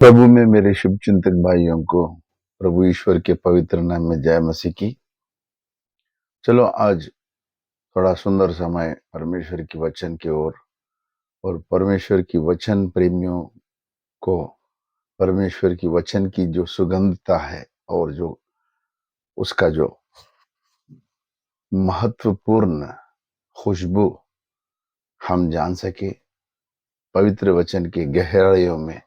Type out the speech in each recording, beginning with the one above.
प्रभु में मेरे शुभचिंतक भाइयों को प्रभु ईश्वर के पवित्र नाम में जय मसीह की। चलो आज थोड़ा सुंदर समय परमेश्वर की वचन की ओर और परमेश्वर की वचन प्रेमियों को परमेश्वर की वचन की जो सुगंधता है और जो उसका जो महत्वपूर्ण खुशबू हम जान सके, पवित्र वचन की गहराइयों में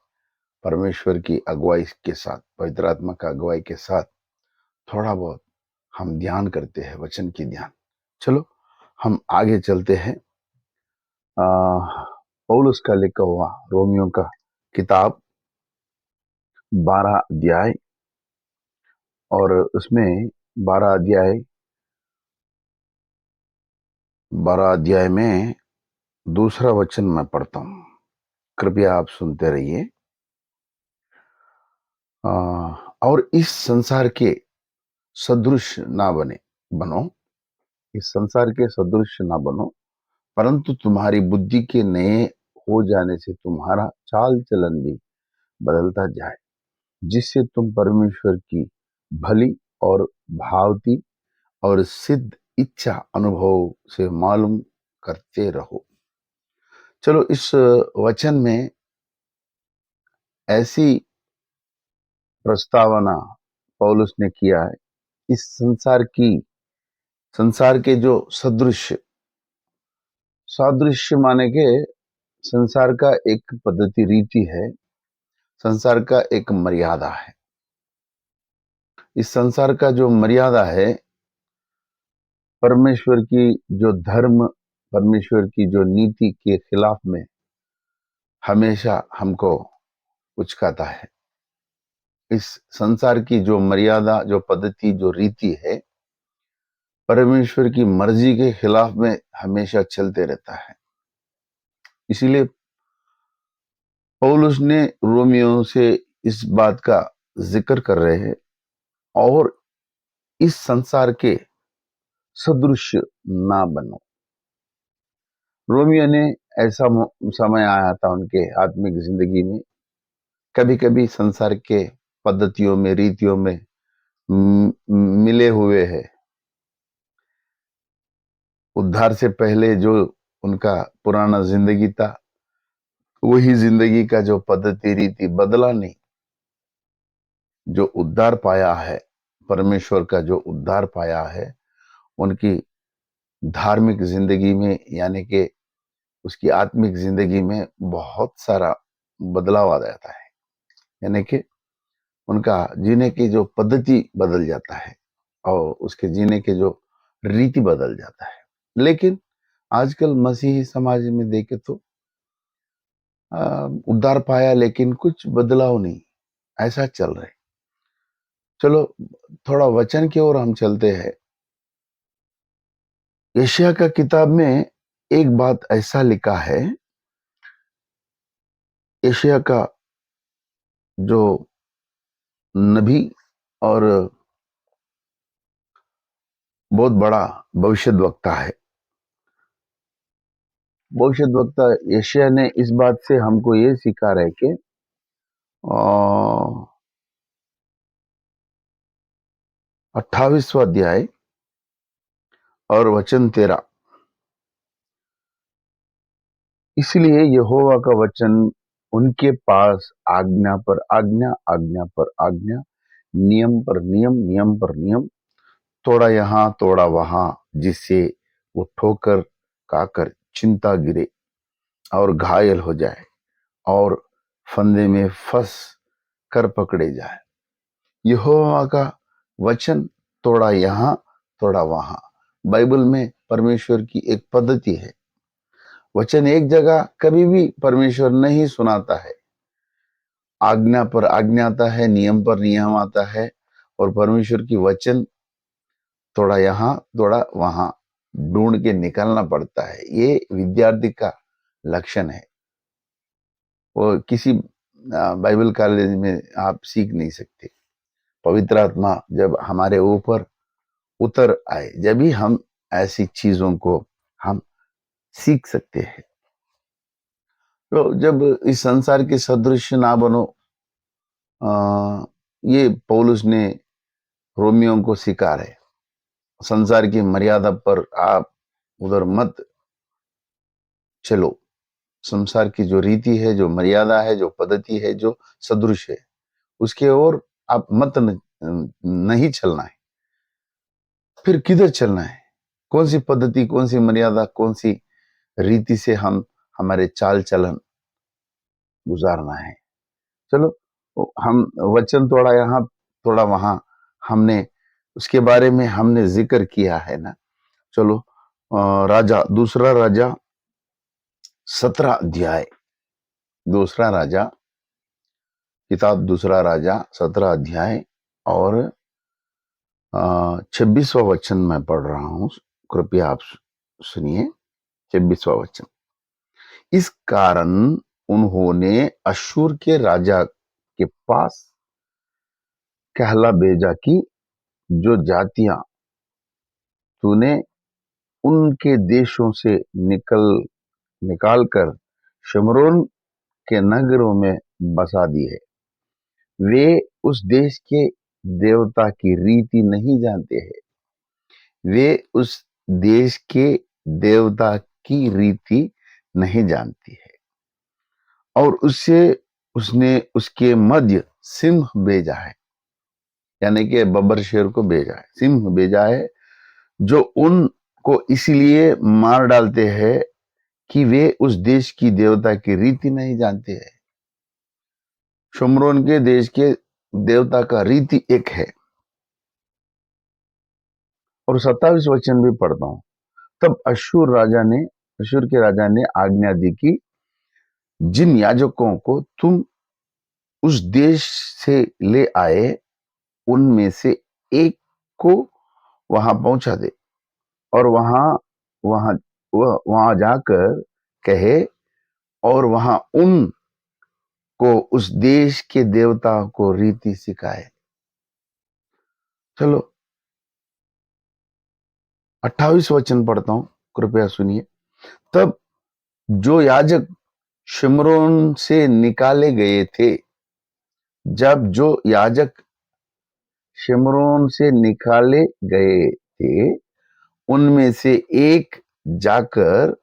परमेश्वर की अगुवाई के साथ, पवित्र आत्मा का अगुवाई के साथ थोड़ा बहुत हम ध्यान करते हैं, वचन की ध्यान। चलो हम आगे चलते हैं। पौलुस का लिखा हुआ रोमियो का किताब 12 अध्याय और उसमें 12 अध्याय 12 अध्याय में दूसरा वचन मैं पढ़ता हूं, कृपया आप सुनते रहिए। और इस संसार के सदृश ना बनो, इस संसार के सदृश ना बनो, परंतु तुम्हारी बुद्धि के नए हो जाने से तुम्हारा चाल चलन भी बदलता जाए, जिससे तुम परमेश्वर की भली और भावती और सिद्ध इच्छा अनुभव से मालूम करते रहो। चलो इस वचन में ऐसी प्रस्तावना पौलुस ने किया है। इस संसार के जो सादृश्य माने के संसार का एक पद्धति रीति है, संसार का एक मर्यादा है। इस संसार का जो मर्यादा है, परमेश्वर की जो धर्म, परमेश्वर की जो नीति के खिलाफ में हमेशा हमको उचकाता है। इस संसार की जो मर्यादा, जो पद्धति, जो रीति है, परमेश्वर की मर्जी के खिलाफ में हमेशा चलते रहता है। इसीलिए पौलुस ने रोमियो से इस बात का जिक्र कर रहे हैं और इस संसार के सदृश ना बनो। रोमियो ने ऐसा समय आया था उनके आत्मिक जिंदगी में, कभी कभी संसार के पद्धतियों में, रीतियों में मिले हुए है। उद्धार से पहले जो उनका पुराना जिंदगी था, वही जिंदगी का जो पद्धति रीति बदला नहीं। जो उद्धार पाया है, परमेश्वर का जो उद्धार पाया है, उनकी धार्मिक जिंदगी में यानी कि उसकी आत्मिक जिंदगी में बहुत सारा बदलाव आ जाता है। यानी कि उनका जीने की जो पद्धति बदल जाता है और उसके जीने के जो रीति बदल जाता है। लेकिन आजकल मसीही समाज में देखे तो उद्धार पाया लेकिन कुछ बदलाव नहीं, ऐसा चल रहा है। चलो थोड़ा वचन की ओर हम चलते हैं। यशाया का किताब में एक बात ऐसा लिखा है, यशाया का जो नबी और बहुत बड़ा भविष्यद्वक्ता है, भविष्यद्वक्ता यशाया ने इस बात से हमको ये सिखा रहा है कि 28वां अध्याय और वचन 13, इसलिए यहोवा का वचन उनके पास आज्ञा पर आज्ञा, आज्ञा पर आज्ञा, नियम पर नियम, नियम पर नियम, थोड़ा यहाँ थोड़ा वहां, जिससे वो ठोकर खाकर चिंता गिरे और घायल हो जाए और फंदे में फंस कर पकड़े जाए। यहोवा का वचन थोड़ा यहाँ थोड़ा वहां, बाइबल में परमेश्वर की एक पद्धति है। वचन एक जगह कभी भी परमेश्वर नहीं सुनाता है, आज्ञा पर आज्ञा आता है, नियम पर नियम आता है, और परमेश्वर की वचन थोड़ा यहाँ थोड़ा वहां ढूंढ के निकालना पड़ता है। ये विद्यार्थी का लक्षण है। वो किसी बाइबल कॉलेज में आप सीख नहीं सकते। पवित्र आत्मा जब हमारे ऊपर उतर आए, जब भी हम ऐसी चीजों को हम सीख सकते हैं। तो जब इस संसार के सदृश ना बनो, ये पौलुस ने रोमियो को सिखा रहे, संसार की मर्यादा पर आप उधर मत चलो। संसार की जो रीति है, जो मर्यादा है, जो पद्धति है, जो सदृश है, उसके ओर आप मत नहीं चलना है। फिर किधर चलना है? कौन सी पद्धति, कौन सी मर्यादा, कौन सी रीति से हम हमारे चाल चलन गुजारना है? चलो, हम वचन थोड़ा यहाँ थोड़ा वहां, हमने उसके बारे में हमने जिक्र किया है ना। चलो, राजा, दूसरा राजा 17 अध्याय, दूसरा राजा किताब, दूसरा राजा 17 अध्याय और 26वां वचन मैं पढ़ रहा हूं, कृपया आप सुनिए। 26वां वचन, इस कारण उन्होंने अश्शूर के राजा के पास कहला भेजा कि जो जातियां तूने उनके देशों से निकाल कर शमरोन के नगरों में बसा दी है, वे उस देश के देवता की रीति नहीं जानते हैं। वे उस देश के देवता की रीति नहीं जानती है, और उसने उसके मध्य सिंह भेजा है, यानी कि बब्बर शेर को भेजा है, सिंह भेजा है, जो उनको इसलिए मार डालते हैं कि वे उस देश की देवता की रीति नहीं जानते हैं। शुम्रोन के देश के देवता का रीति एक है। और 27 वचन भी पढ़ता हूं, तब अश्शूर के राजा ने आज्ञा दी कि जिन याजकों को तुम उस देश से ले आए, उनमें से एक को वहां पहुंचा दे, और वहां वहां जाकर कहे, और वहां उन को उस देश के देवता को रीति सिखाए। चलो, 28 वचन पढ़ता हूं, कृपया सुनिए। तब जो याजक शिमरोन से निकाले गए थे, जब जो याजक शिमरोन से निकाले गए थे, उनमें से एक जाकर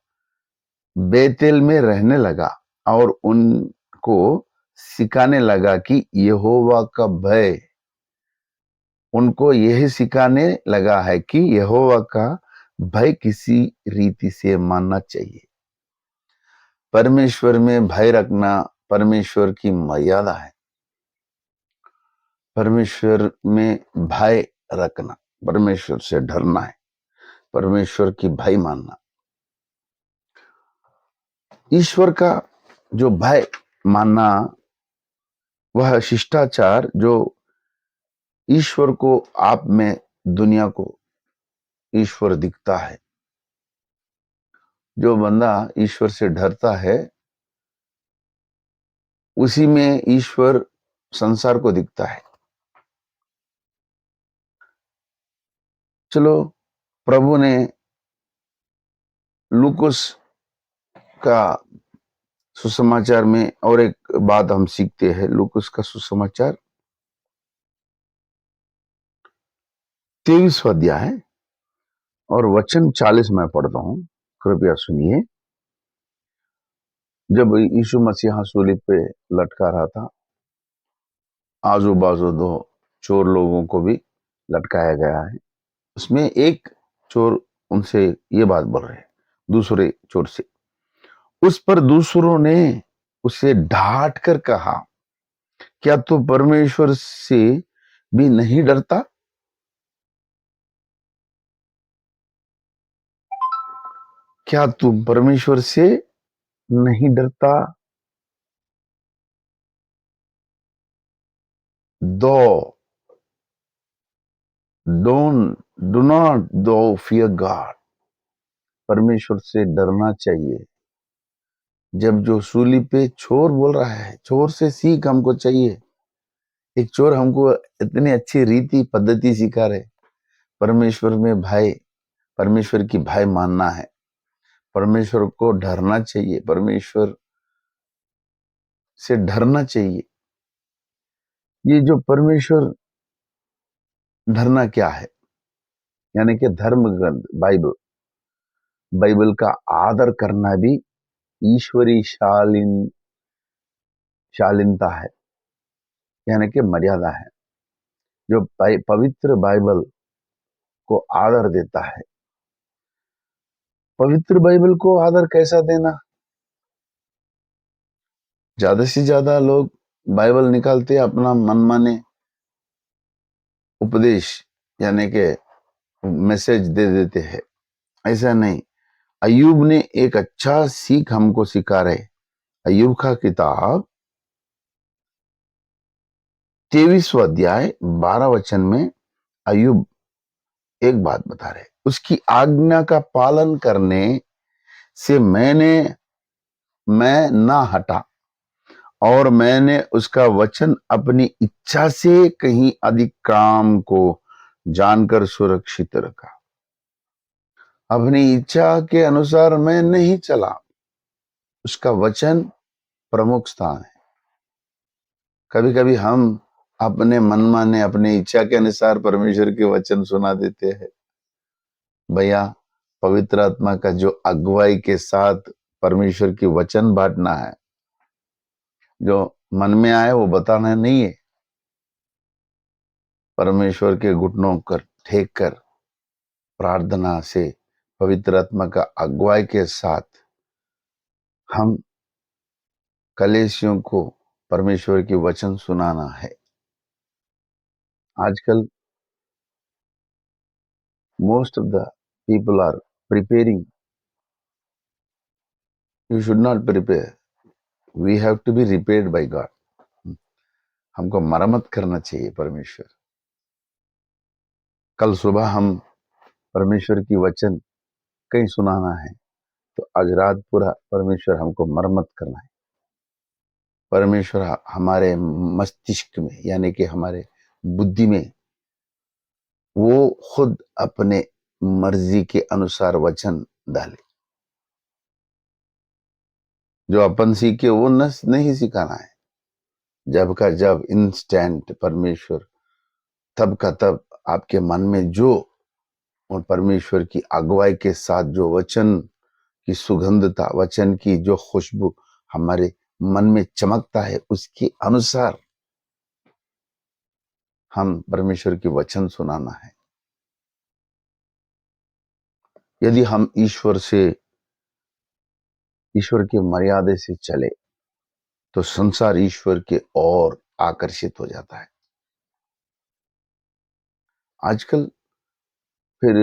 बेतेल में रहने लगा और उनको सिखाने लगा कि यहोवा का भय, उनको यही सिखाने लगा है कि यहोवा का भय किसी रीति से मानना चाहिए। परमेश्वर में भय रखना परमेश्वर की मर्यादा है। परमेश्वर में भय रखना, परमेश्वर से डरना है, परमेश्वर की भय मानना। ईश्वर का जो भय मानना, वह शिष्टाचार जो ईश्वर को आप में, दुनिया को ईश्वर दिखता है। जो बंदा ईश्वर से डरता है, उसी में ईश्वर संसार को दिखता है। चलो, प्रभु ने लूकोस का सुसमाचार में और एक बात हम सीखते हैं। लूकोस का सुसमाचार 23वां अध्याय और वचन 40 में पढ़ता हूं, कृपया सुनिए। जब यीशु मसीह सूली पे लटका रहा था, आजू बाजू दो चोर लोगों को भी लटकाया गया है। उसमें एक चोर उनसे ये बात बोल रहे हैं, दूसरे चोर से। उस पर दूसरों ने उसे डांट कर कहा, क्या तू परमेश्वर से भी नहीं डरता? क्या तू परमेश्वर से नहीं डरता? दो डोंट डू नॉट दो फियर गॉड। परमेश्वर से डरना चाहिए। जब जो सूली पे चोर बोल रहा है, चोर से सीख हमको चाहिए। एक चोर हमको इतनी अच्छी रीति पद्धति सिखा रहे। परमेश्वर में भय, परमेश्वर की भय मानना है, परमेश्वर को डरना चाहिए, परमेश्वर से डरना चाहिए। ये जो परमेश्वर धरना क्या है, यानी कि धर्म ग्रंथ बाइबल, बाइबल का आदर करना भी ईश्वरी शालीनता है, यानी कि मर्यादा है। जो पवित्र बाइबल को आदर देता है, पवित्र बाइबल को आदर कैसा देना? ज्यादा से ज्यादा लोग बाइबल निकालते अपना मनमाने उपदेश, यानी कि मैसेज दे देते हैं। ऐसा नहीं। अय्यूब ने एक अच्छा सीख हमको सिखा रहे। अय्यूब का किताब 23वां अध्याय 12 वचन में अय्यूब एक बात बता रहे, उसकी आज्ञा का पालन करने से मैं ना हटा, और मैंने उसका वचन अपनी इच्छा से कहीं अधिक काम को जानकर सुरक्षित रखा। अपनी इच्छा के अनुसार मैं नहीं चला, उसका वचन प्रमुख स्थान है। कभी कभी हम अपने मनमाने अपने इच्छा के अनुसार परमेश्वर के वचन सुना देते हैं। भैया, पवित्र आत्मा का जो अगुवाई के साथ परमेश्वर की वचन बांटना है, जो मन में आए वो बताना नहीं है। परमेश्वर के घुटनों कर टेक कर प्रार्थना से पवित्र आत्मा का अगुवाई के साथ हम कलेसियों को परमेश्वर की वचन सुनाना है। आजकल most of the people are preparing. You should not prepare, we have to be repaired by God. हमको मरम्मत करना चाहिए परमेश्वर। कल सुबह हम परमेश्वर की वचन कहीं सुनाना है, तो आज रात पूरा परमेश्वर हमको मरम्मत करना है। परमेश्वर हमारे मस्तिष्क में, यानी कि हमारे बुद्धि में, वो खुद अपने मर्जी के अनुसार वचन डाले। जो अपन सीखे वो नहीं सिखाना है। जब का जब इंस्टेंट परमेश्वर तब का तब आपके मन में जो, और परमेश्वर की अगुवाई के साथ जो वचन की सुगंधता, वचन की जो खुशबू हमारे मन में चमकता है, उसके अनुसार हम परमेश्वर की वचन सुनाना है। यदि हम ईश्वर के मर्यादे से चले तो संसार ईश्वर के और आकर्षित हो जाता है। आजकल फिर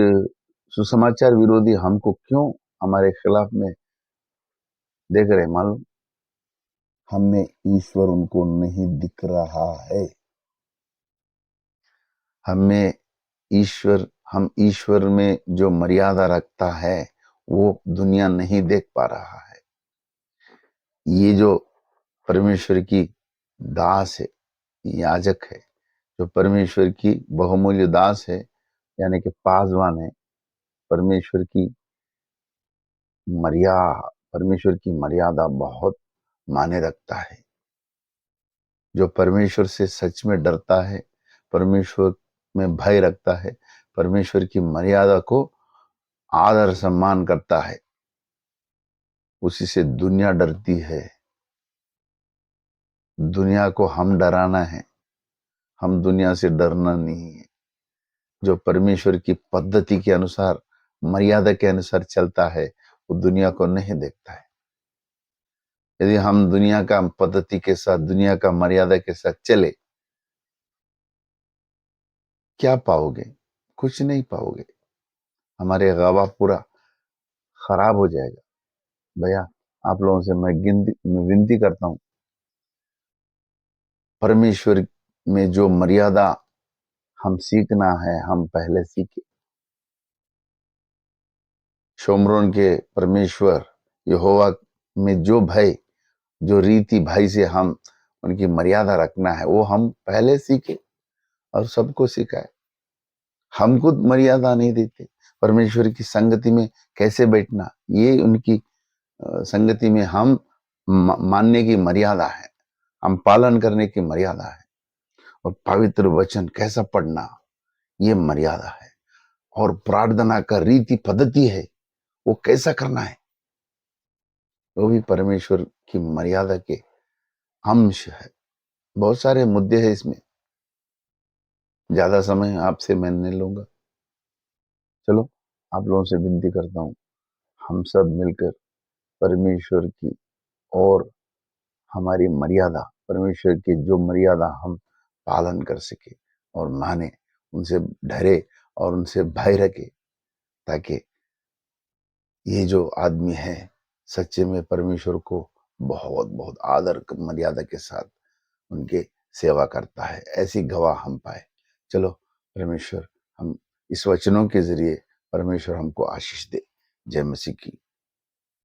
सुसमाचार विरोधी हमको क्यों हमारे खिलाफ में देख रहे मालूम? हमें ईश्वर उनको नहीं दिख रहा है। हमें हम ईश्वर में जो मर्यादा रखता है वो दुनिया नहीं देख पा रहा है। ये जो परमेश्वर की दास है, याजक है, जो परमेश्वर की बहुमूल्य दास है, यानी कि पासवान है, परमेश्वर की परमेश्वर की मर्यादा बहुत माने रखता है। जो परमेश्वर से सच में डरता है, परमेश्वर में भय रखता है, परमेश्वर की मर्यादा को आदर सम्मान करता है, उसी से दुनिया डरती है। दुनिया को हम डराना है, हम दुनिया से डरना नहीं है। जो परमेश्वर की पद्धति के अनुसार, मर्यादा के अनुसार चलता है, वो दुनिया को नहीं देखता है। यदि हम दुनिया का पद्धति के साथ, दुनिया का मर्यादा के साथ चले, क्या पाओगे? कुछ नहीं पाओगे। हमारे गवाह पूरा खराब हो जाएगा। भैया, आप लोगों से मैं विनती करता हूं, परमेश्वर में जो मर्यादा हम सीखना है, हम पहले सीखे। शोमरोन के परमेश्वर यहोवा में जो भय, जो रीति भाई से हम उनकी मर्यादा रखना है, वो हम पहले सीखे और सबको सिखाए। हम खुद मर्यादा नहीं देते। परमेश्वर की संगति में कैसे बैठना, ये उनकी संगति में हम मानने की मर्यादा है, हम पालन करने की मर्यादा है। और पवित्र वचन कैसा पढ़ना, ये मर्यादा है। और प्रार्थना का रीति पद्धति है, वो कैसा करना है, वो भी परमेश्वर की मर्यादा के अंश है। बहुत सारे मुद्दे हैं इसमें, ज्यादा समय आपसे मैं नहीं लूंगा। चलो, आप लोगों से विनती करता हूँ, हम सब मिलकर परमेश्वर की और हमारी मर्यादा, परमेश्वर की जो मर्यादा हम पालन कर सके और माने, उनसे डरे और उनसे भय रखे, ताकि ये जो आदमी है सच्चे में परमेश्वर को बहुत बहुत आदर मर्यादा के साथ उनके सेवा करता है, ऐसी गवाह हम पाए। चलो, परमेश्वर हम इस वचनों के जरिए परमेश्वर हमको आशीष दे। जय मसीह की।